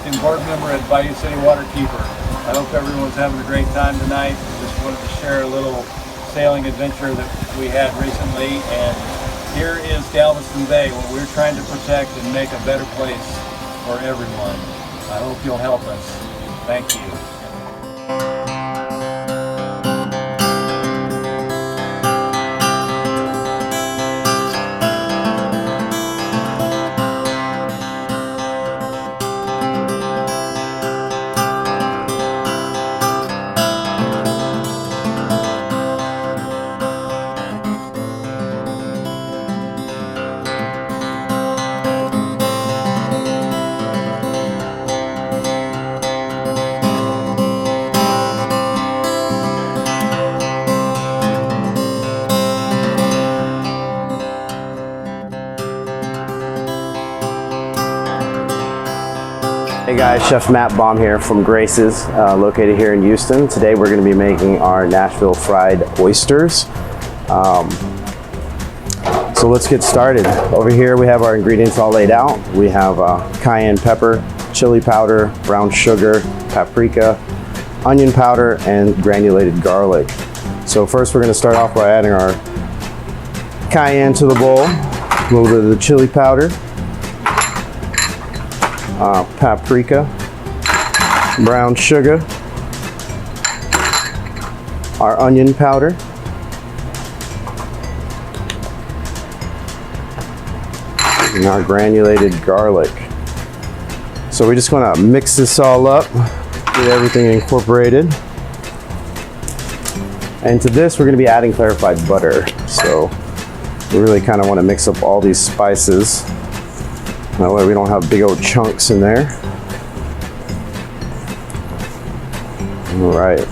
Crofton, board member at Bayou City Waterkeeper. I hope everyone's having a great time tonight. Just wanted to share a little sailing adventure that we had recently. And here is Galveston Bay, what we're trying to protect and make a better place for everyone. I hope you'll help us. Thank you. Hey guys, Chef Matt Baum here from Grace's, located here in Houston. Today we're going to be making our Nashville fried oysters. So let's get started. Over here we have our ingredients all laid out. We have cayenne pepper, chili powder, brown sugar, paprika, onion powder, and granulated garlic. So first we're going to start off by adding our cayenne to the bowl, a little bit of the chili powder, paprika, brown sugar, our onion powder, and our granulated garlic. So we're just going to mix this all up, get everything incorporated. And to this we're going to be adding clarified butter. So we really kind of want to mix up all these spices. That way we don't have big old chunks in there. All right.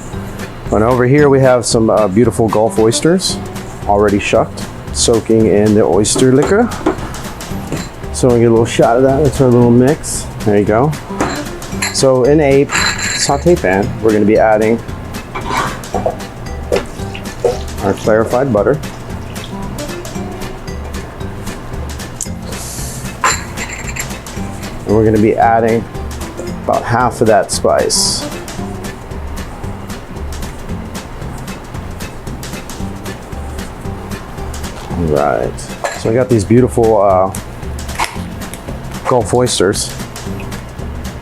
And over here we have some beautiful Gulf oysters, already shucked, soaking in the oyster liquor. So we get a little shot of that. That's our little mix. There you go. So in a saute pan, we're going to be adding our clarified butter. And we're going to be adding about half of that spice. All right. So I got these beautiful Gulf oysters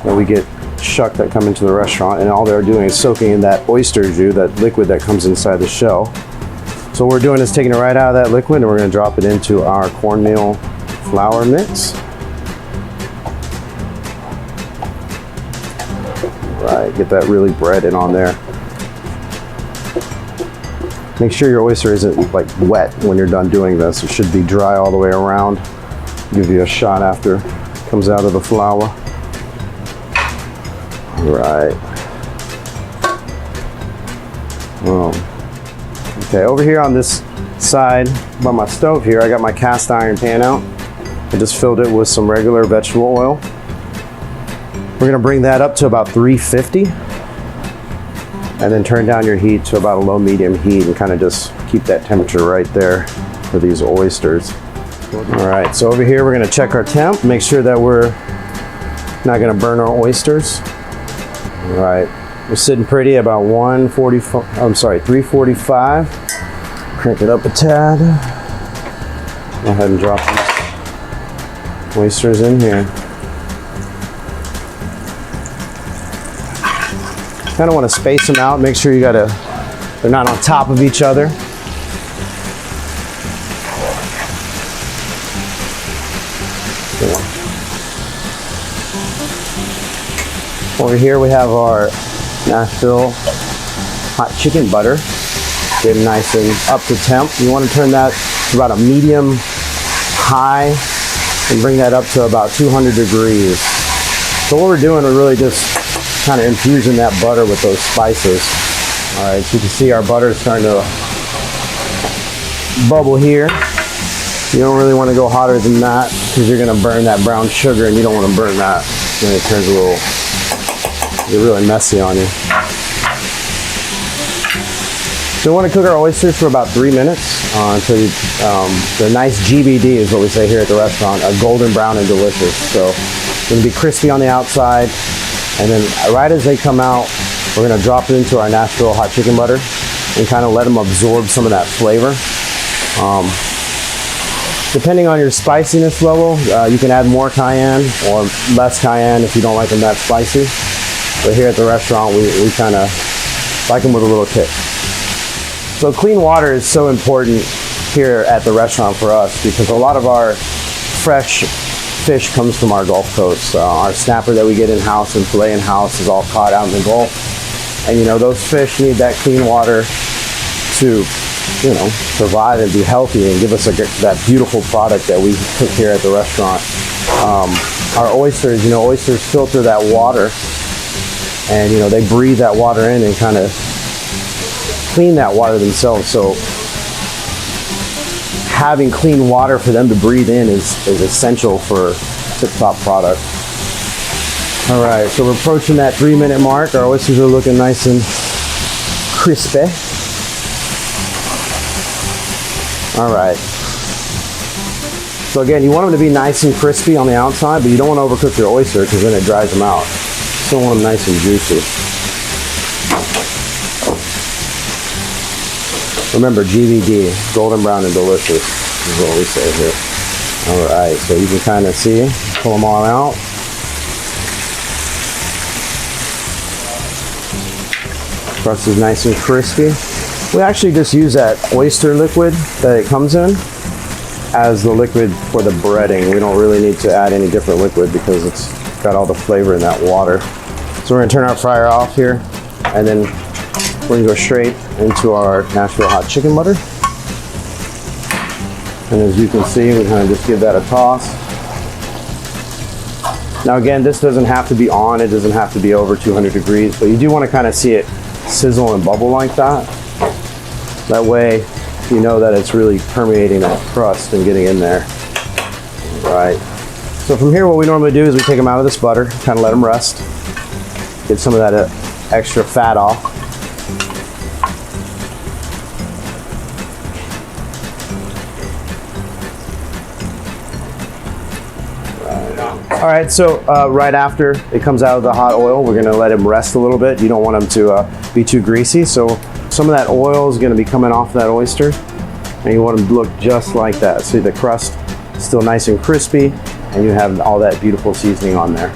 that we get shucked that come into the restaurant, and all they're doing is soaking in that oyster jus, that liquid that comes inside the shell. So what we're doing is taking it right out of that liquid and we're going to drop it into our cornmeal flour mix. Right, get that really breaded on there. Make sure your oyster isn't like wet when you're done doing this. It should be dry all the way around. Give you a shot after it comes out of the flour. Right. Okay, over here on this side by my stove here, I got my cast iron pan out. I just filled it with some regular vegetable oil. We're going to bring that up to about 350 and then turn down your heat to about a low medium heat and kind of just keep that temperature right there for these oysters. All right, so over here we're going to check our temp, make sure that we're not going to burn our oysters. All right, we're sitting pretty about 345. Crank it up a tad. Go ahead and drop these oysters in here. Kind of want to space them out, make sure they're not on top of each other. Over here we have our Nashville hot chicken butter. Get it nice and up to temp. You want to turn that to about a medium high and bring that up to about 200 degrees. So what we're doing, we're really just kind of infusing that butter with those spices. All right, so you can see our butter is starting to bubble here. You don't really want to go hotter than that because you're going to burn that brown sugar, and you don't want to burn that. Then it turns get really messy on you. So we want to cook our oysters for about 3 minutes until they're nice GBD is what we say here at the restaurant, golden brown and delicious. So it's going to be crispy on the outside. And then right as they come out, we're going to drop it into our Nashville hot chicken butter and kind of let them absorb some of that flavor. Depending on your spiciness level, you can add more cayenne or less cayenne if you don't like them that spicy. But here at the restaurant, we kind of like them with a little kick. So clean water is so important here at the restaurant for us because a lot of our fresh fish comes from our Gulf Coast. Our snapper that we get in-house and filet in-house is all caught out in the Gulf. And those fish need that clean water to, survive and be healthy and give us that beautiful product that we cook here at the restaurant. Our oysters, oysters filter that water and, they breathe that water in and kind of clean that water themselves. So having clean water for them to breathe in is essential for tip-top product. All right, so we're approaching that 3-minute mark. Our oysters are looking nice and crispy. All right. So again, you want them to be nice and crispy on the outside, but you don't want to overcook your oyster because then it dries them out. You still want them nice and juicy. Remember, GVD, golden brown and delicious is what we say here. All right, so you can kind of see, pull them all out. Crust is nice and crispy. We actually just use that oyster liquid that it comes in as the liquid for the breading. We don't really need to add any different liquid because it's got all the flavor in that water. So we're gonna turn our fryer off here, and then we're gonna go straight into our Nashville hot chicken butter. And as you can see, we kind of just give that a toss. Now again, this doesn't have to be on, it doesn't have to be over 200 degrees, but you do want to kind of see it sizzle and bubble like that. That way you know that it's really permeating that crust and getting in there. All right. So from here, what we normally do is we take them out of this butter, kind of let them rest, get some of that extra fat off. All right, so right after it comes out of the hot oil, we're gonna let them rest a little bit. You don't want them to be too greasy. So some of that oil is gonna be coming off that oyster, and you want them to look just like that. See the crust still nice and crispy, and you have all that beautiful seasoning on there.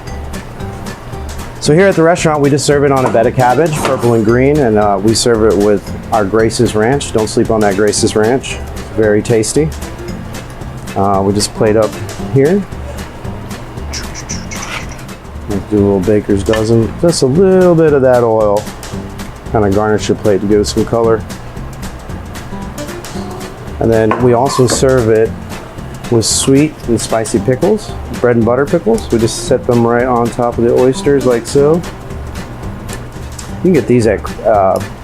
So here at the restaurant, we just serve it on a bed of cabbage, purple and green, and we serve it with our Grace's Ranch. Don't sleep on that Grace's Ranch. It's very tasty. We just plate up here. Do a little baker's dozen, just a little bit of that oil. Kind of garnish your plate to give it some color. And then we also serve it with sweet and spicy pickles, bread and butter pickles. We just set them right on top of the oysters like so. You can get these at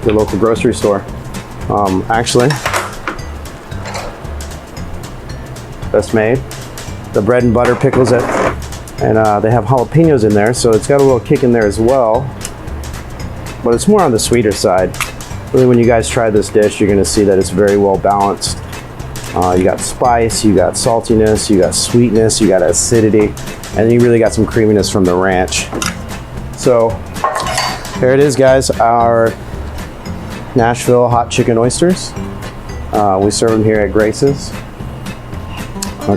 your local grocery store. Actually, best made. The bread and butter pickles and they have jalapenos in there, so it's got a little kick in there as well, but it's more on the sweeter side. Really, when you guys try this dish, you're gonna see that it's very well balanced. You got spice, you got saltiness, you got sweetness, you got acidity, and then you really got some creaminess from the ranch. So here it is, guys, our Nashville hot chicken oysters. We serve them here at Grace's.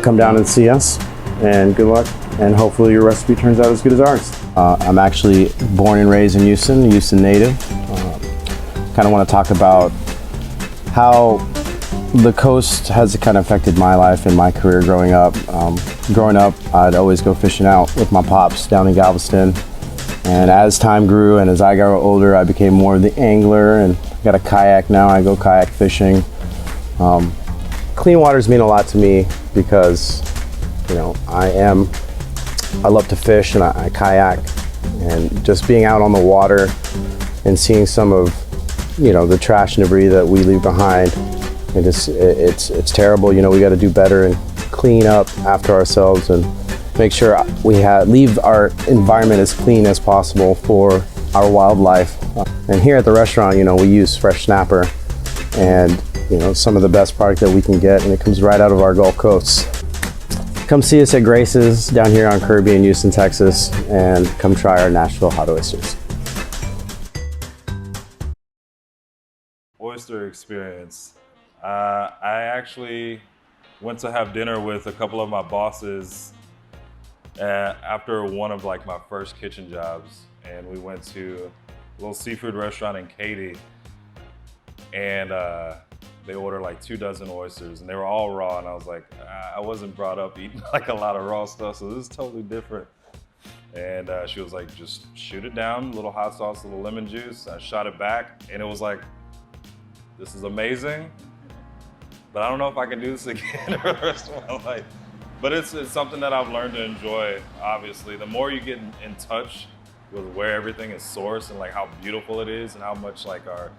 Come down and see us, and good luck. And hopefully your recipe turns out as good as ours. I'm actually born and raised in Houston native. Kind of want to talk about how the coast has kind of affected my life and my career growing up. Growing up, I'd always go fishing out with my pops down in Galveston. And as time grew and as I got older, I became more of the angler and got a kayak now. I go kayak fishing. Clean waters mean a lot to me because, you know, I love to fish and I kayak, and just being out on the water and seeing some of, you know, the trash and debris that we leave behind, it's terrible. You know, we got to do better and clean up after ourselves and make sure we leave our environment as clean as possible for our wildlife. And here at the restaurant, you know, we use fresh snapper and, you know, some of the best product that we can get, and it comes right out of our Gulf Coast. Come see us at Grace's down here on Kirby in Houston, Texas, and come try our Nashville hot oysters. Oyster experience. I actually went to have dinner with a couple of my bosses after one of like my first kitchen jobs, and we went to a little seafood restaurant in Katy, and they ordered like 24 oysters, and they were all raw, and I was like, I wasn't brought up eating like a lot of raw stuff, so this is totally different. And she was like, just shoot it down, a little hot sauce, a little lemon juice. I shot it back, and it was like, this is amazing, but I don't know if I can do this again for the rest of my life. But it's something that I've learned to enjoy, obviously. The more you get in touch with where everything is sourced and like how beautiful it is and how much like our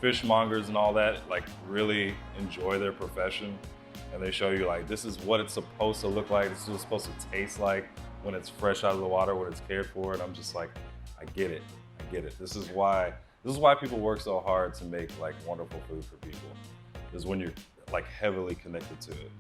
fishmongers and all that like really enjoy their profession, and they show you like this is what it's supposed to look like, this is what it's supposed to taste like when it's fresh out of the water, when it's cared for, and I'm just like, I get it. This is why people work so hard to make like wonderful food for people, is when you're like heavily connected to it.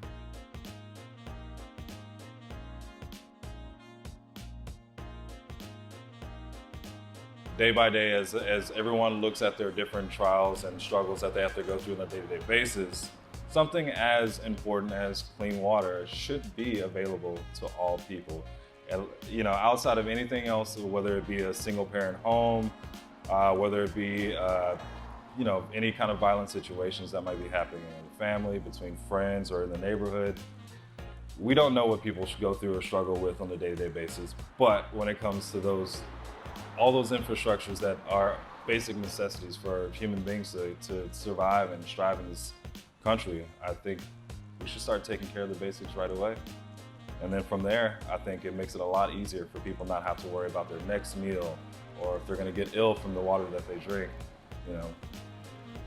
Day by day, as everyone looks at their different trials and struggles that they have to go through on a day-to-day basis, something as important as clean water should be available to all people. And, you know, outside of anything else, whether it be a single-parent home, whether it be, you know, any kind of violent situations that might be happening in the family, between friends, or in the neighborhood. We don't know what people should go through or struggle with on a day-to-day basis, but when it comes to all those infrastructures that are basic necessities for human beings to survive and strive in this country, I think we should start taking care of the basics right away. And then from there, I think it makes it a lot easier for people not have to worry about their next meal, or if they're gonna get ill from the water that they drink. You know,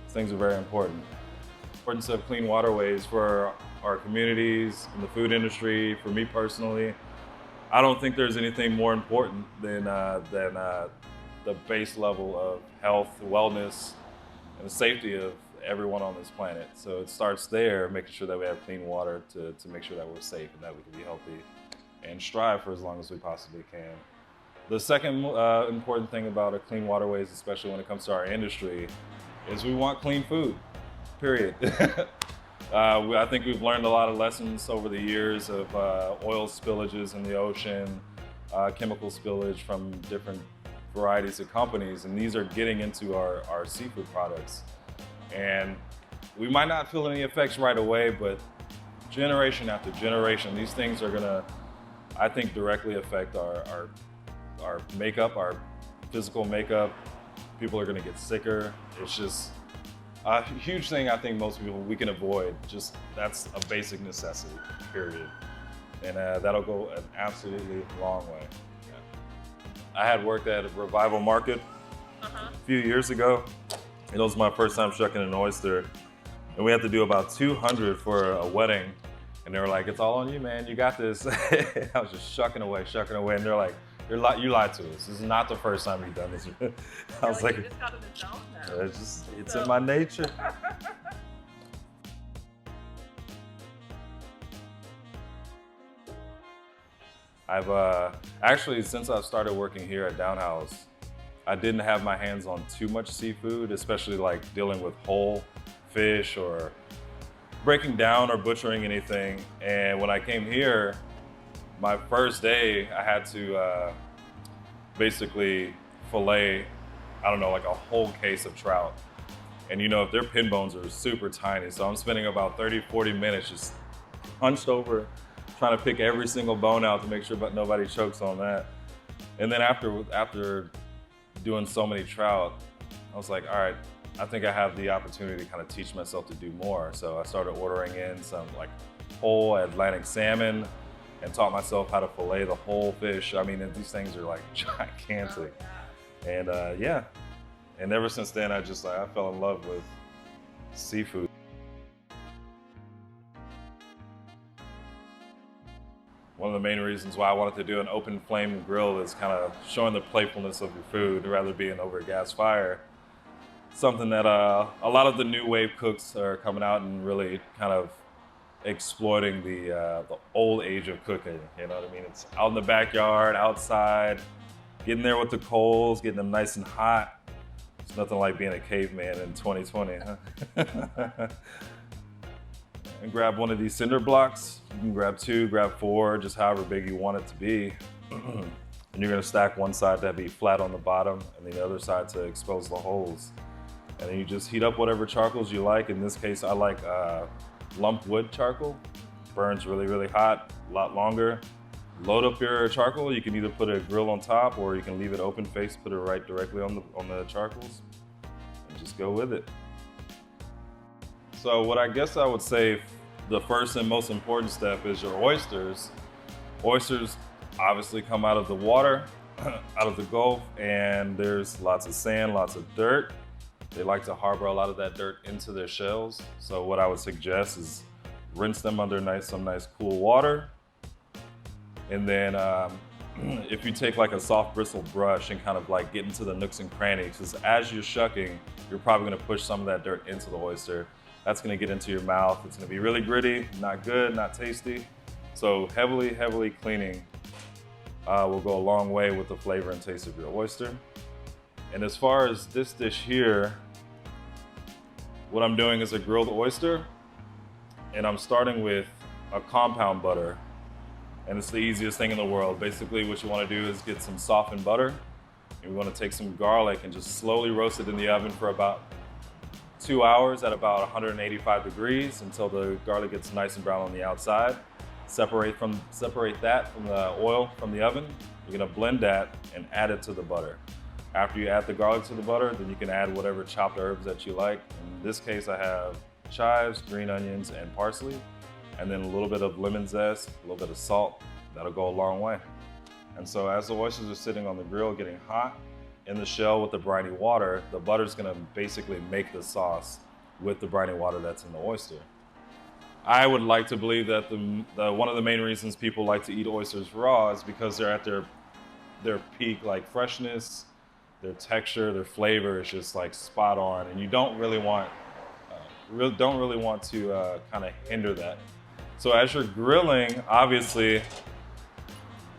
things are very important. The importance of clean waterways for our communities, in the food industry, for me personally, I don't think there's anything more important than the base level of health, wellness, and the safety of everyone on this planet. So it starts there, making sure that we have clean water to make sure that we're safe and that we can be healthy and strive for as long as we possibly can. The second important thing about our clean waterways, especially when it comes to our industry, is we want clean food, period. I think we've learned a lot of lessons over the years of oil spillages in the ocean, chemical spillage from different varieties of companies, and these are getting into our seafood products. And we might not feel any effects right away, but generation after generation, these things are gonna, I think, directly affect our makeup, our physical makeup. People are gonna get sicker. It's just a huge thing I think most people we can avoid. Just that's a basic necessity, period. And that'll go an absolutely long way. Yeah. I had worked at a Revival Market a few years ago. It was my first time shucking an oyster. And we had to do about 200 for a wedding. And they were like, it's all on you, man, you got this. I was just shucking away. And they're like, you lied to us. This is not the first time you've done this. I was like, you just got in the zone now. It's in my nature. I've actually, since I started working here at Downhouse, I didn't have my hands on too much seafood, especially like dealing with whole fish or breaking down or butchering anything. And when I came here, my first day, I had to basically fillet, I don't know, like a whole case of trout. And you know, if their pin bones are super tiny, so I'm spending about 30, 40 minutes just hunched over, trying to pick every single bone out to make sure nobody chokes on that. And then after doing so many trout, I was like, all right, I think I have the opportunity to kind of teach myself to do more. So I started ordering in some like whole Atlantic salmon and taught myself how to fillet the whole fish. I mean, these things are like gigantic. And yeah, and ever since then, I fell in love with seafood. One of the main reasons why I wanted to do an open flame grill is kind of showing the playfulness of your food rather being over a gas fire. Something that a lot of the new wave cooks are coming out and really kind of exploiting the old age of cooking. You know what I mean? It's out in the backyard, outside, getting there with the coals, getting them nice and hot. It's nothing like being a caveman in 2020, huh? And grab one of these cinder blocks. You can grab 2, grab 4, just however big you want it to be. And you're gonna stack one side to be flat on the bottom and the other side to expose the holes. And then you just heat up whatever charcoals you like. In this case, I like lumped wood charcoal. Burns really, really hot, a lot longer. Load up your charcoal. You can either put a grill on top or you can leave it open face, put it right directly on the charcoals, and just go with it. So what I guess I would say the first and most important step is your oysters. Oysters obviously come out of the water, out of the Gulf, and there's lots of sand, lots of dirt. They like to harbor a lot of that dirt into their shells. So what I would suggest is rinse them under some nice cool water. And then if you take like a soft bristle brush and kind of like get into the nooks and crannies, because as you're shucking, you're probably gonna push some of that dirt into the oyster. That's gonna get into your mouth. It's gonna be really gritty, not good, not tasty. So heavily cleaning will go a long way with the flavor and taste of your oyster. And as far as this dish here, what I'm doing is a grilled oyster, and I'm starting with a compound butter. And it's the easiest thing in the world. Basically, what you want to do is get some softened butter. And we want to take some garlic and just slowly roast it in the oven for about 2 hours at about 185 degrees until the garlic gets nice and brown on the outside. Separate that from the oil from the oven. You're gonna blend that and add it to the butter. After you add the garlic to the butter, then you can add whatever chopped herbs that you like. In this case, I have chives, green onions, and parsley, and then a little bit of lemon zest, a little bit of salt. That'll go a long way. And so as the oysters are sitting on the grill getting hot in the shell with the briny water, the butter's gonna basically make the sauce with the briny water that's in the oyster. I would like to believe that one of the main reasons people like to eat oysters raw is because they're at their peak like freshness, their texture, their flavor is just like spot on, and you don't really want to kind of hinder that. So as you're grilling, obviously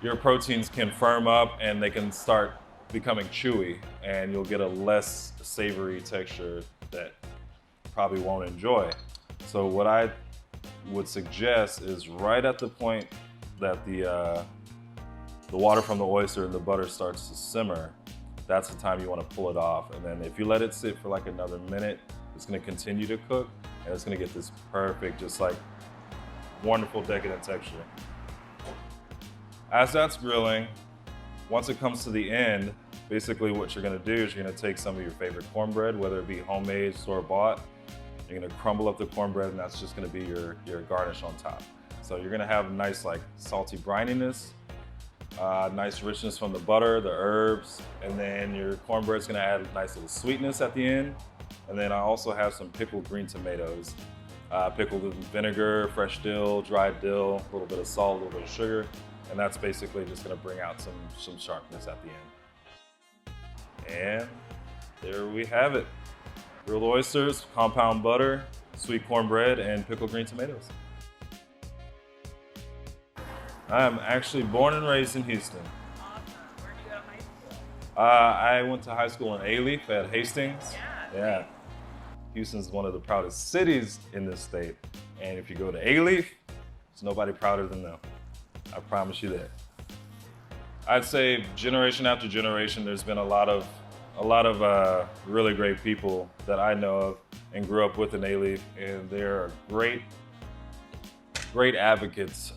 your proteins can firm up and they can start becoming chewy, and you'll get a less savory texture that you probably won't enjoy. So what I would suggest is right at the point that the water from the oyster and the butter starts to simmer, that's the time you want to pull it off. And then if you let it sit for like another minute, it's going to continue to cook, and it's going to get this perfect, just like wonderful decadent texture. As that's grilling, once it comes to the end, basically what you're going to do is you're going to take some of your favorite cornbread, whether it be homemade, store-bought. You're going to crumble up the cornbread, and that's just going to be your garnish on top. So you're going to have a nice like salty brininess, nice richness from the butter, the herbs, and then your cornbread's going to add a nice little sweetness at the end. And then I also have some pickled green tomatoes, pickled with vinegar, fresh dill, dried dill, a little bit of salt, a little bit of sugar, and that's basically just going to bring out some sharpness at the end. And there we have it. Grilled oysters, compound butter, sweet cornbread, and pickled green tomatoes. I am actually born and raised in Houston. Awesome. Where did you go to high school? I went to high school in Alief at Hastings. Yeah. Houston's one of the proudest cities in this state. And if you go to Alief, there's nobody prouder than them. I promise you that. I'd say generation after generation, there's been a lot of really great people that I know of and grew up with in Alief, and they're great advocates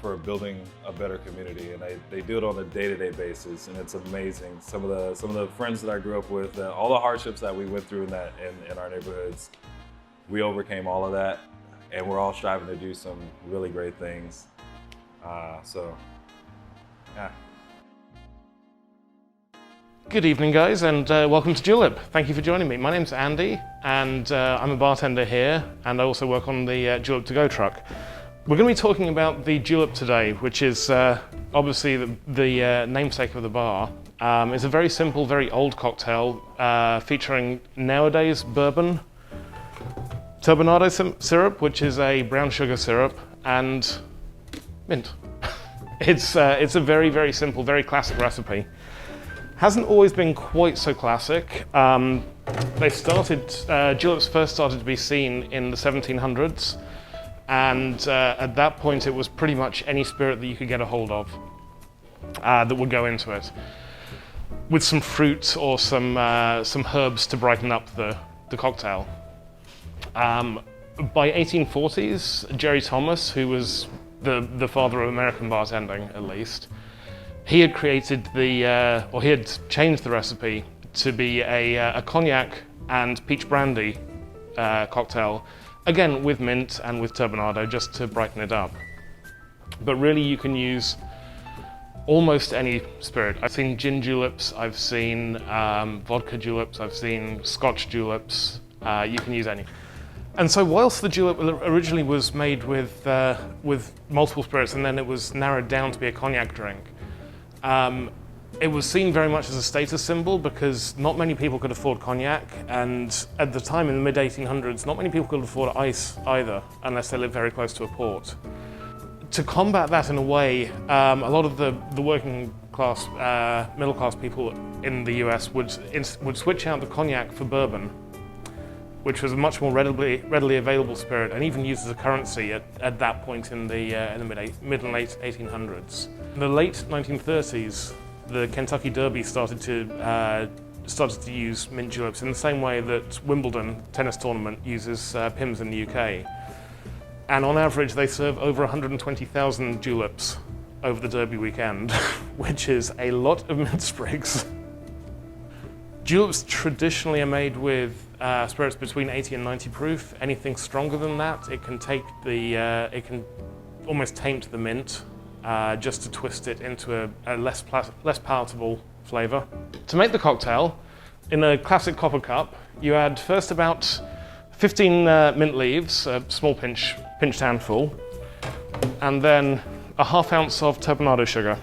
for building a better community, and they do it on a day-to-day basis, and it's amazing. Some of the friends that I grew up with, all the hardships that we went through in our neighborhoods, we overcame all of that, and we're all striving to do some really great things. So, yeah. Good evening, guys, and welcome to Julep. Thank you for joining me. My name's Andy, and I'm a bartender here, and I also work on the Julep to go truck. We're going to be talking about the Julep today, which is obviously the namesake of the bar. It's a very simple, very old cocktail featuring nowadays bourbon, turbinado syrup, which is a brown sugar syrup, and mint. It's a very, very simple, very classic recipe. Hasn't always been quite so classic. Juleps first started to be seen in the 1700s, and at that point it was pretty much any spirit that you could get a hold of that would go into it, with some fruit or some herbs to brighten up the cocktail. By 1840s, Jerry Thomas, who was the father of American bartending at least, he had created he had changed the recipe to be a cognac and peach brandy cocktail, again with mint and with turbinado, just to brighten it up. But really you can use almost any spirit. I've seen gin juleps, I've seen vodka juleps, I've seen Scotch juleps, you can use any. And so whilst the julep originally was made with multiple spirits, and then it was narrowed down to be a cognac drink, It was seen very much as a status symbol because not many people could afford cognac, and at the time in the mid-1800s, not many people could afford ice either, unless they lived very close to a port. To combat that in a way, a lot of the working class, middle class people in the US would switch out the cognac for bourbon, which was a much more readily available spirit and even used as a currency at that point in the mid and late 1800s. In the late 1930s, the Kentucky Derby started to use mint juleps in the same way that Wimbledon tennis tournament uses Pimm's in the UK. And on average, they serve over 120,000 juleps over the Derby weekend, which is a lot of mint sprigs. Juleps traditionally are made with spirits between 80 and 90 proof. Anything stronger than that, it can almost taint the mint, just to twist it into a less palatable flavor. To make the cocktail, in a classic copper cup, you add first about 15 mint leaves, a small pinched handful, and then a ½ ounce of turbinado sugar.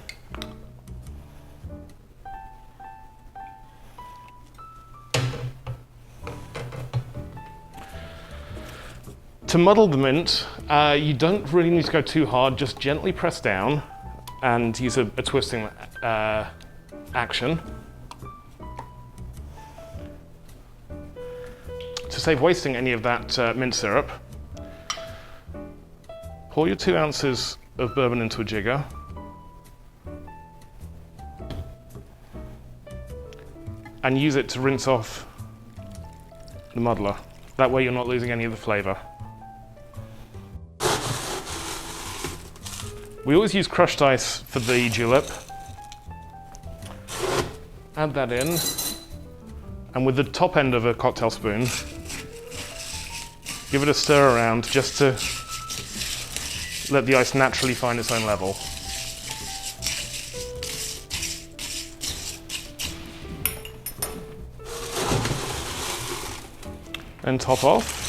To muddle the mint, you don't really need to go too hard, just gently press down and use a twisting action. To save wasting any of that mint syrup, pour your 2 ounces of bourbon into a jigger. And use it to rinse off the muddler. That way you're not losing any of the flavor. We always use crushed ice for the julep. Add that in, and with the top end of a cocktail spoon, give it a stir around just to let the ice naturally find its own level. And top off.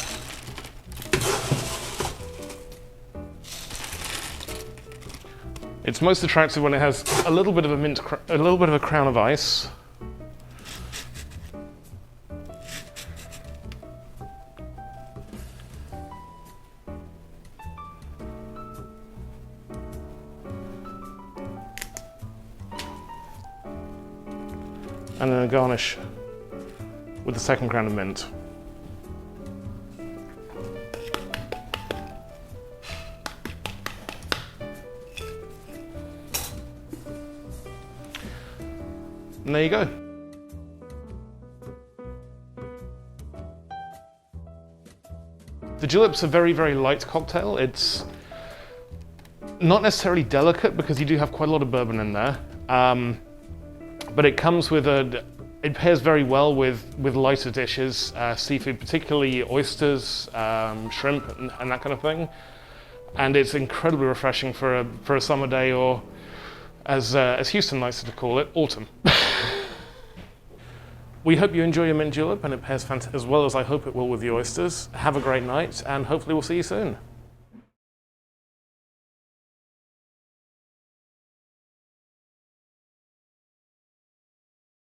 It's most attractive when it has a little bit of a crown of ice. And then a garnish with the second crown of mint. And there you go. The Julep's a very, very light cocktail. It's not necessarily delicate because you do have quite a lot of bourbon in there. But it comes with it pairs very well with lighter dishes, seafood, particularly oysters, shrimp, and that kind of thing. And it's incredibly refreshing for a summer day, or as Houston likes to call it, autumn. We hope you enjoy your mint julep, and it pairs as well as I hope it will with the oysters. Have a great night, and hopefully we'll see you soon.